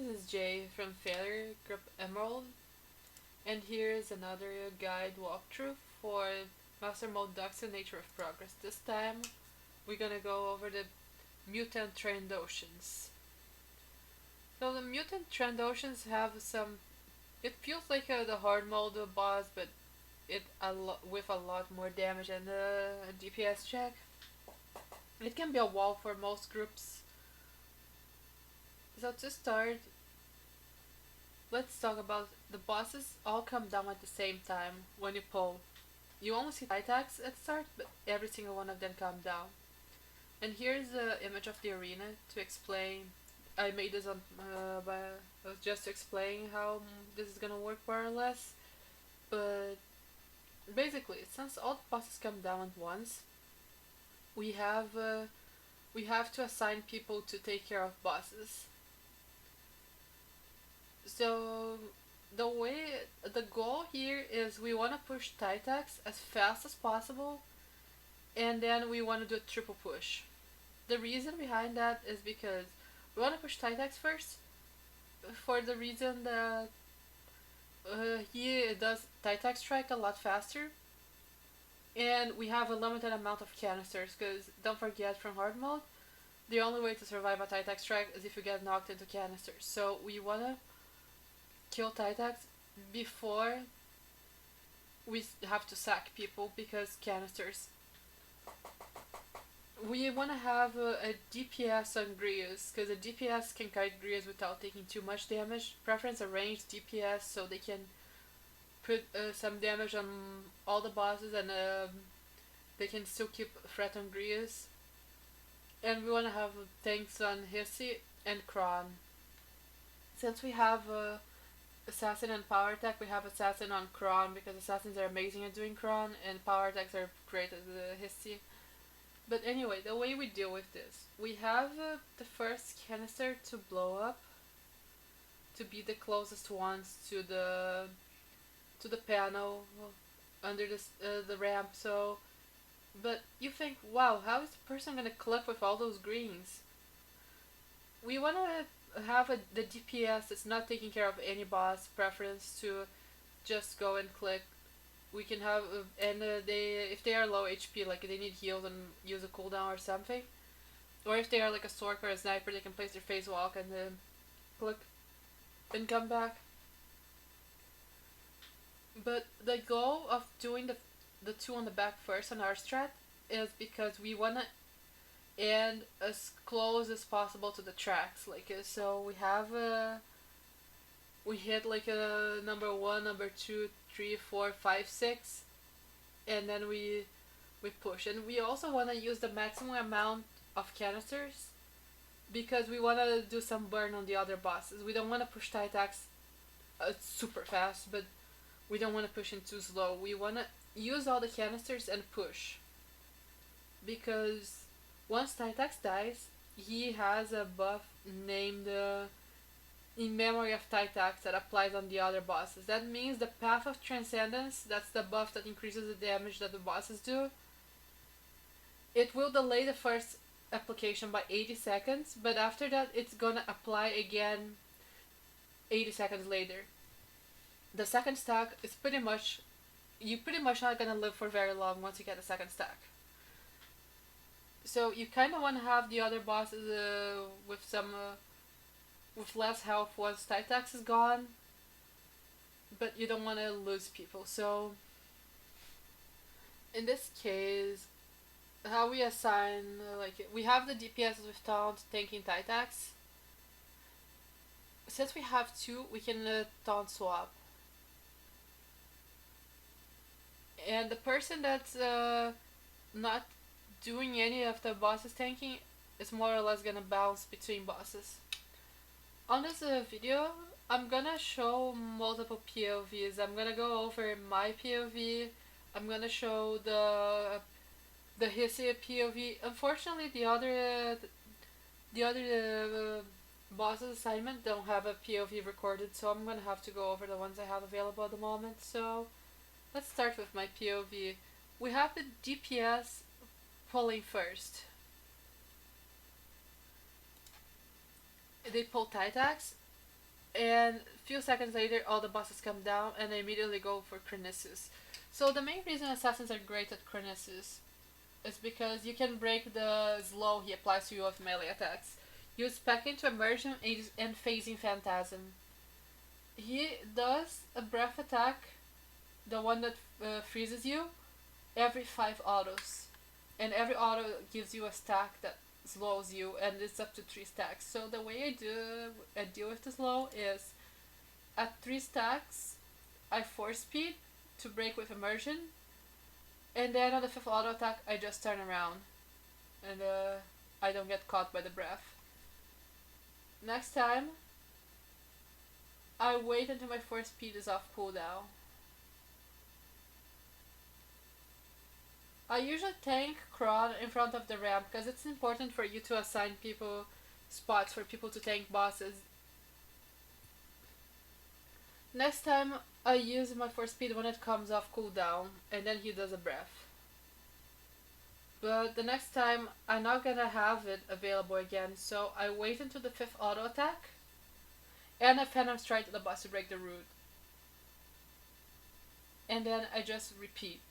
this is Jay from Failure Group Emerald, and here is another guide walkthrough for Master Mode Dxun Nature of Progress. This time we're gonna go over the Mutant Trandoshans. So the Mutant Trandoshans have some. It feels like the hard mode boss, but with a lot more damage and a DPS check. It can be a wall for most groups. So to start, let's talk about the bosses all come down at the same time when you pull. You only see attacks at start, but every single one of them come down. And here's the image of the arena to explain. I made this on just to explain how this is gonna work more or less. But basically, since all the bosses come down at once, we have to assign people to take care of bosses. So the goal here is we want to push Titax as fast as possible, and then we want to do a triple push. The reason behind that is because we want to push Titax first, for the reason that he does Titax strike a lot faster, and we have a limited amount of canisters. Because don't forget, from hard mode, the only way to survive a Titax strike is if you get knocked into canisters. So we wanna kill Titax before we have to sack people because canisters. We want to have a DPS on Grius because a DPS can kite Grius without taking too much damage. Preference a ranged DPS so they can put some damage on all the bosses and they can still keep threat on Grius. And we want to have tanks on Hissy and Kron. Since we have Assassin and Power Attack, we have Assassin on Kron because Assassins are amazing at doing Kron and Power Attacks are great at the Hissy. But anyway, the way we deal with this, we have the first canister to blow up to be the closest ones to the panel under the ramp. So, but you think, wow, how is the person gonna collect with all those greens? We wanna have the DPS that's not taking care of any boss preference to just go and click. We can have and they if they are low HP, like they need heals and use a cooldown or something, or if they are like a sork or a sniper, they can place their phase walk and then click and come back. But the goal of doing the two on the back first on our strat is because we wanna end as close as possible to the tracks. Like so, we have we hit like a number 1, number 2, 3, 4, 5, 6, and then we push. And we also want to use the maximum amount of canisters because we want to do some burn on the other bosses. We don't want to push Titax super fast, but we don't want to push him too slow. We want to use all the canisters and push because once Titax dies, he has a buff named In Memory of Titax that applies on the other bosses. That means the Path of Transcendence, that's the buff that increases the damage that the bosses do. It will delay the first application by 80 seconds, but after that it's gonna apply again 80 seconds later. The second stack is pretty much not gonna live for very long once you get the second stack. So you kind of want to have the other bosses with some with less health once Titax is gone, but you don't want to lose people. So in this case, how we assign we have the DPS with taunt tanking Titax. Since we have two, we can taunt swap. And the person that's not doing any of the bosses tanking is more or less gonna bounce between bosses. On this video, I'm gonna show multiple POVs. I'm gonna go over my POV. I'm gonna show the Hissy POV. Unfortunately, the other bosses assignment don't have a POV recorded, so I'm gonna have to go over the ones I have available at the moment. So let's start with my POV. We have the DPS pulling first. They pull Titax, and a few seconds later all the bosses come down and I immediately go for Chronissus. So the main reason assassins are great at Chronissus is because you can break the slow he applies to you with melee attacks. Use Peck into Immersion and Phasing Phantasm. He does a breath attack, the one that freezes you, every 5 autos. And every auto gives you a stack that slows you, and it's up to 3 stacks. So the way I deal with the slow is at 3 stacks, I force speed to break with Immersion, and then on the 5th auto attack, I just turn around, and I don't get caught by the breath. Next time, I wait until my force speed is off cooldown. I usually tank Kron in front of the ramp because it's important for you to assign people spots for people to tank bosses. Next time I use my force speed when it comes off cooldown and then he does a breath. But the next time I'm not gonna have it available again, so I wait until the 5th auto attack and I Phantom Strike the boss to break the root. And then I just repeat.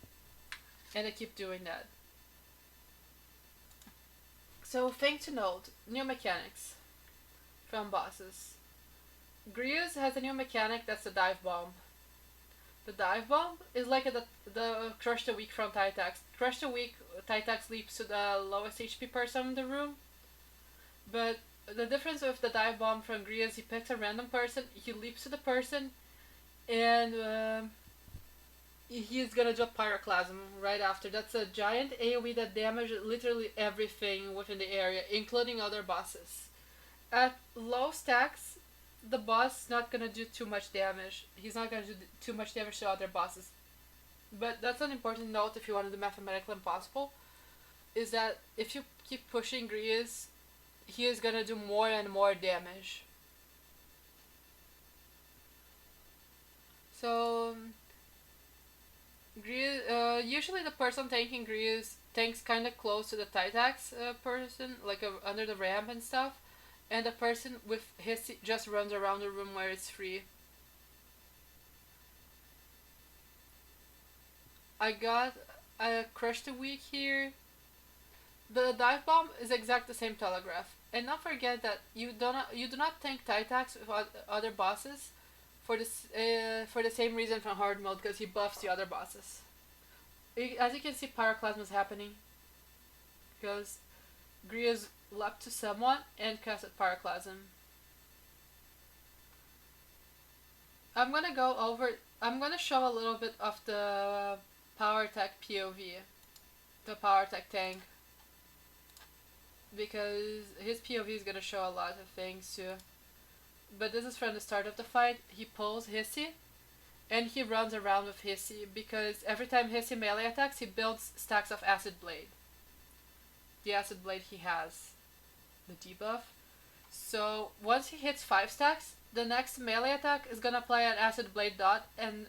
And I keep doing that. So thing to note, new mechanics from bosses. Grievous has a new mechanic that's the dive bomb. The dive bomb is like the crush the weak from Titax. Crush the weak, Titax leaps to the lowest HP person in the room. But the difference with the dive bomb from Grievous, he picks a random person, he leaps to the person, and he's gonna drop Pyroclasm right after. That's a giant AoE that damages literally everything within the area, including other bosses. At low stacks, the boss is not gonna do too much damage. He's not gonna do too much damage to other bosses. But that's an important note if you want to do mathematically impossible, is that if you keep pushing Grievous, he is gonna do more and more damage. So usually the person tanking Grievous tanks kind of close to the Titax person, like under the ramp and stuff, and the person with his just runs around the room where it's free. I crushed the weak here. The dive bomb is exact the same telegraph, and not forget that you do not tank Titax with other bosses for the same reason from hard mode, because he buffs the other bosses. As you can see, Pyroclasm is happening because Grievous leapt to someone and casted Pyroclasm. I'm gonna show a little bit of the power attack POV, the power attack tank, because his POV is gonna show a lot of things too. But this is from the start of the fight. He pulls Hissy, and he runs around with Hissy, because every time Hissy melee attacks, he builds stacks of Acid Blade. The Acid Blade he has, the debuff. So once he hits 5 stacks, the next melee attack is gonna apply an Acid Blade dot and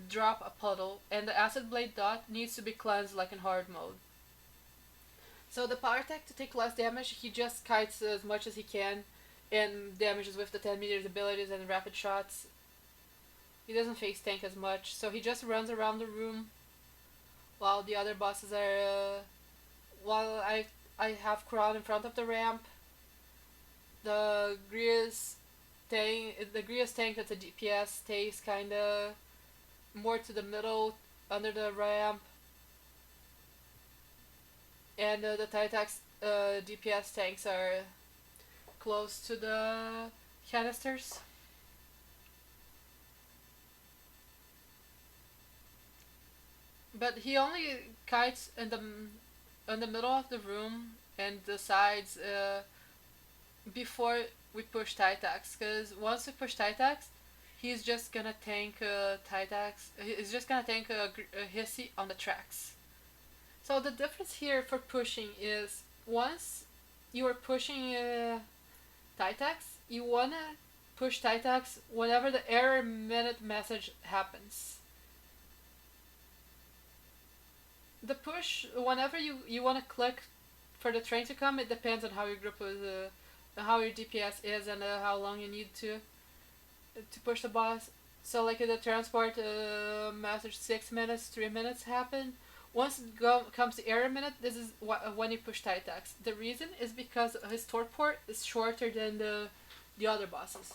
drop a puddle, and the Acid Blade dot needs to be cleansed like in hard mode. So the power attack, to take less damage, he just kites as much as he can and damages with the 10 meters abilities and rapid shots. He doesn't face tank as much, so he just runs around the room while the other bosses are while I have Crown in front of the ramp. The Grievous tank that's a DPS stays kinda more to the middle under the ramp, and the Titax DPS tanks are close to the canisters. But he only kites in the middle of the room and the sides before we push Titax, because once we push Titax, he's just gonna tank Titax. He's just gonna tank Hissy on the tracks. So the difference here for pushing is, once you are pushing Titax, you wanna push Titax whenever the error minute message happens. The push, whenever you wanna click for the train to come, it depends on how your group how your DPS is and how long you need to push the boss. So like in the transport message 6 minutes, 3 minutes happen. Once it comes to error minute, this is when you push tight attacks. The reason is because his torque port is shorter than the other bosses.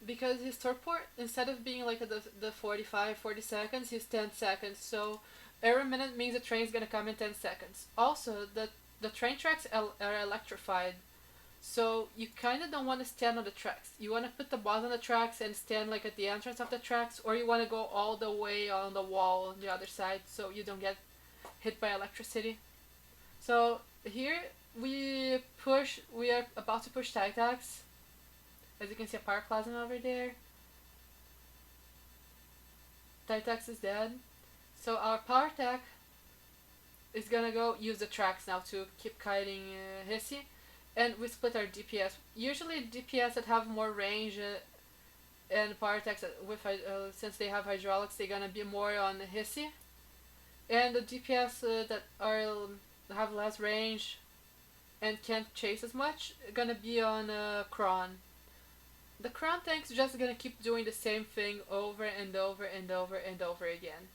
Because his torque port, instead of being like the 45, 40 seconds, he's 10 seconds. So error minute means the train's gonna come in 10 seconds. Also, the train tracks are electrified. So you kind of don't want to stand on the tracks. You want to put the boss on the tracks and stand like at the entrance of the tracks, or you want to go all the way on the wall on the other side so you don't get hit by electricity. So here we are about to push Titax. As you can see, a Pyroclasm over there. Titax is dead. So our power attack is gonna go use the tracks now to keep kiting Hissy. And we split our DPS. Usually DPS that have more range and power attacks with since they have hydraulics, they're gonna be more on Hissy. And the DPS that have less range and can't chase as much, gonna be on Kron. The Kron tank's just gonna keep doing the same thing over and over and over and over again.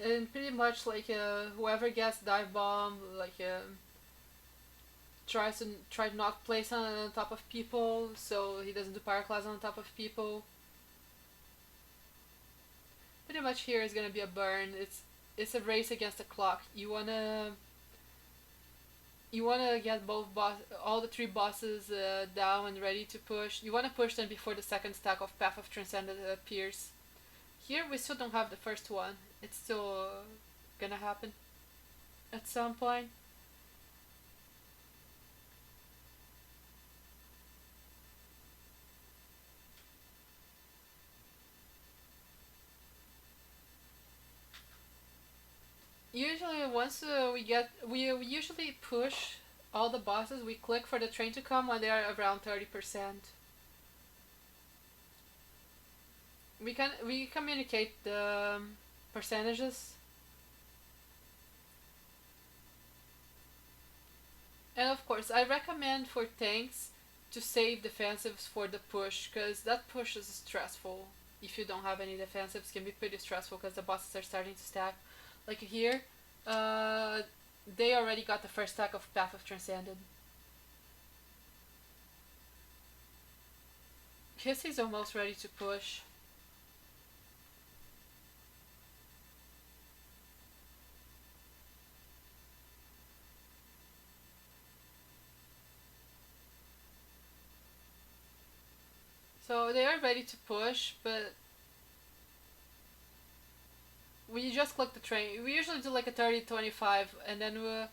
And pretty much like whoever gets dive bomb, like try to not place on top of people, so he doesn't do pyroclasm on top of people. Pretty much here is gonna be a burn. It's a race against the clock. You wanna get all the 3 bosses down and ready to push. You wanna push them before the second stack of Path of Transcendence appears. Here we still don't have the first one. It's still gonna happen at some point. Usually once we usually push all the bosses, we click for the train to come when they are around 30%. We communicate the percentages. And of course, I recommend for tanks to save defensives for the push, because that push is stressful. If you don't have any defensives, it can be pretty stressful because the bosses are starting to stack. Like here, they already got the first stack of Path of Transcended. Kissy's almost ready to push. So they are ready to push, but we just click the train. We usually do like a 30-25, and then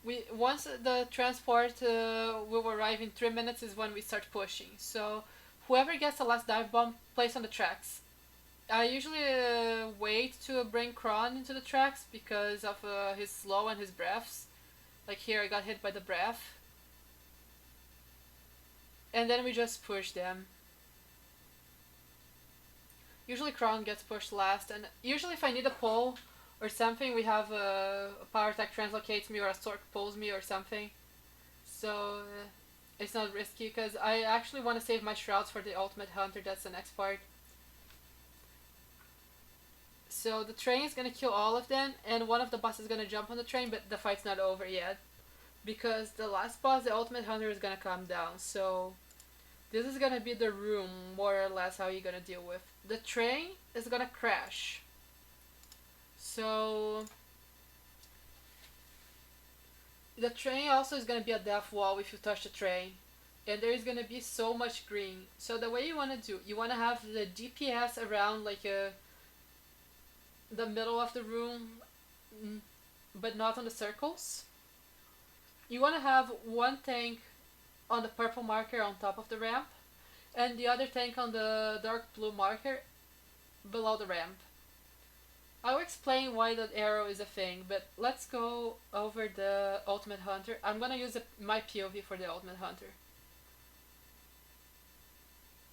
we once the transport will arrive in 3 minutes is when we start pushing. So whoever gets the last dive bomb, place on the tracks. I usually wait to bring Kron into the tracks because of his slow and his breaths. Like here, I got hit by the breath. And then we just push them. Usually Kron gets pushed last, and usually if I need a pull or something, we have a power attack translocates me or a Stork pulls me or something. So it's not risky because I actually want to save my shrouds for the ultimate hunter. That's the next part. So the train is gonna kill all of them, and one of the bosses is gonna jump on the train, but the fight's not over yet because the last boss, the ultimate hunter, is gonna come down. So this is gonna be the room, more or less, how you're gonna deal with. The train is gonna crash. So the train also is gonna be a death wall if you touch the train. And there is gonna be so much green. So the way you wanna do, you wanna have the DPS around like the middle of the room, but not on the circles. You wanna have one tank on the purple marker on top of the ramp, and the other tank on the dark blue marker below the ramp. I'll explain why that arrow is a thing, but let's go over the Ultimate Hunter. I'm gonna use my POV for the Ultimate Hunter.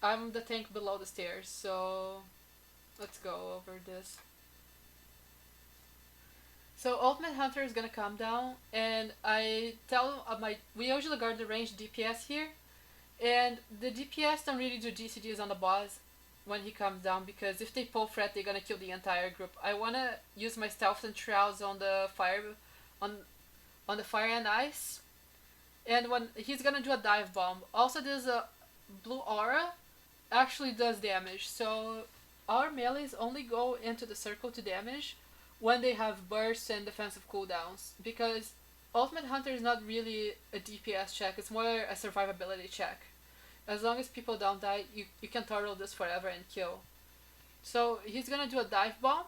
I'm the tank below the stairs, so let's go over this. So Ultimate Hunter is gonna come down, and I tell we usually guard the range DPS here, and the DPS don't really do GCGs on the boss when he comes down, because if they pull threat, they're gonna kill the entire group. I wanna use my stealth and trials on the fire, on the fire and ice, and when he's gonna do a dive bomb. Also, there's a blue aura, actually does damage. So our melees only go into the circle to damage when they have bursts and defensive cooldowns, because Ultimate Hunter is not really a DPS check, it's more a survivability check. As long as people don't die, you can turtle this forever and kill. So he's gonna do a dive bomb,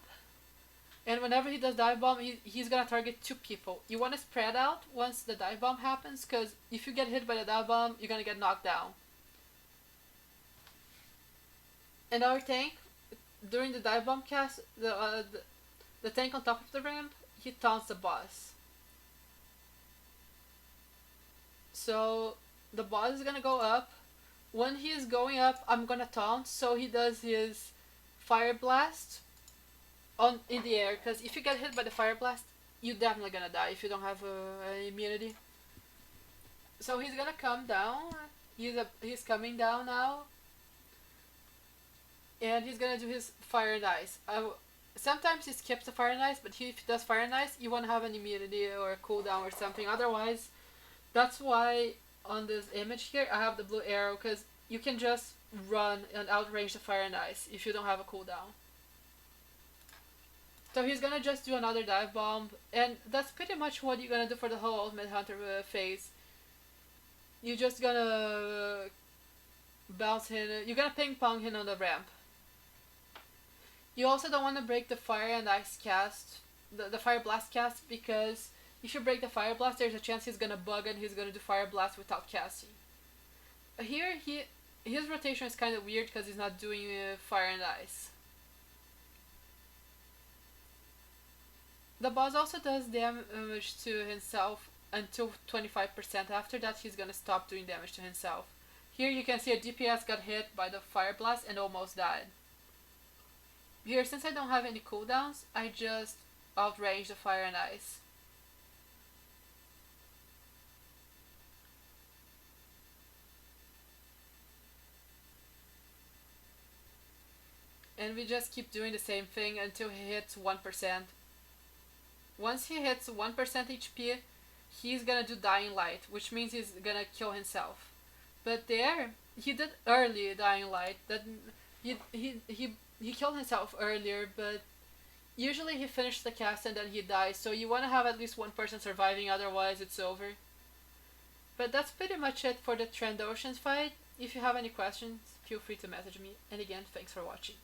and whenever he does dive bomb, he's gonna target 2 people. You wanna spread out once the dive bomb happens, because if you get hit by the dive bomb, you're gonna get knocked down. And our tank, during the dive bomb cast, the tank on top of the ramp, he taunts the boss. So the boss is gonna go up. When he is going up, I'm gonna taunt, so he does his fire blast in the air, because if you get hit by the fire blast, you're definitely gonna die if you don't have immunity. So he's gonna come down. He's coming down now, and he's gonna do his fire and ice. Sometimes he skips the fire and ice, but if he does fire and ice, you wanna have an immunity or a cooldown or something. Otherwise, that's why on this image here I have the blue arrow, because you can just run and outrange the fire and ice if you don't have a cooldown. So he's gonna just do another dive bomb, and that's pretty much what you're gonna do for the whole Ultimate Hunter phase. You're just gonna bounce him, you're gonna ping pong him on the ramp. You also don't want to break the fire and ice cast, the fire blast cast, because if you break the fire blast, there's a chance he's gonna bug and he's gonna do fire blast without casting. Here, his rotation is kind of weird because he's not doing fire and ice. The boss also does damage to himself until 25%. After that, he's gonna stop doing damage to himself. Here you can see a DPS got hit by the fire blast and almost died. Here, since I don't have any cooldowns, I just outrange the fire and ice. And we just keep doing the same thing until he hits 1%. Once he hits 1% HP, he's gonna do Dying Light, which means he's gonna kill himself. But there, he did early Dying Light. That he killed himself earlier, but usually he finished the cast and then he dies. So you wanna have at least one person surviving, otherwise it's over. But that's pretty much it for the Trandoshans fight. If you have any questions, feel free to message me. And again, thanks for watching.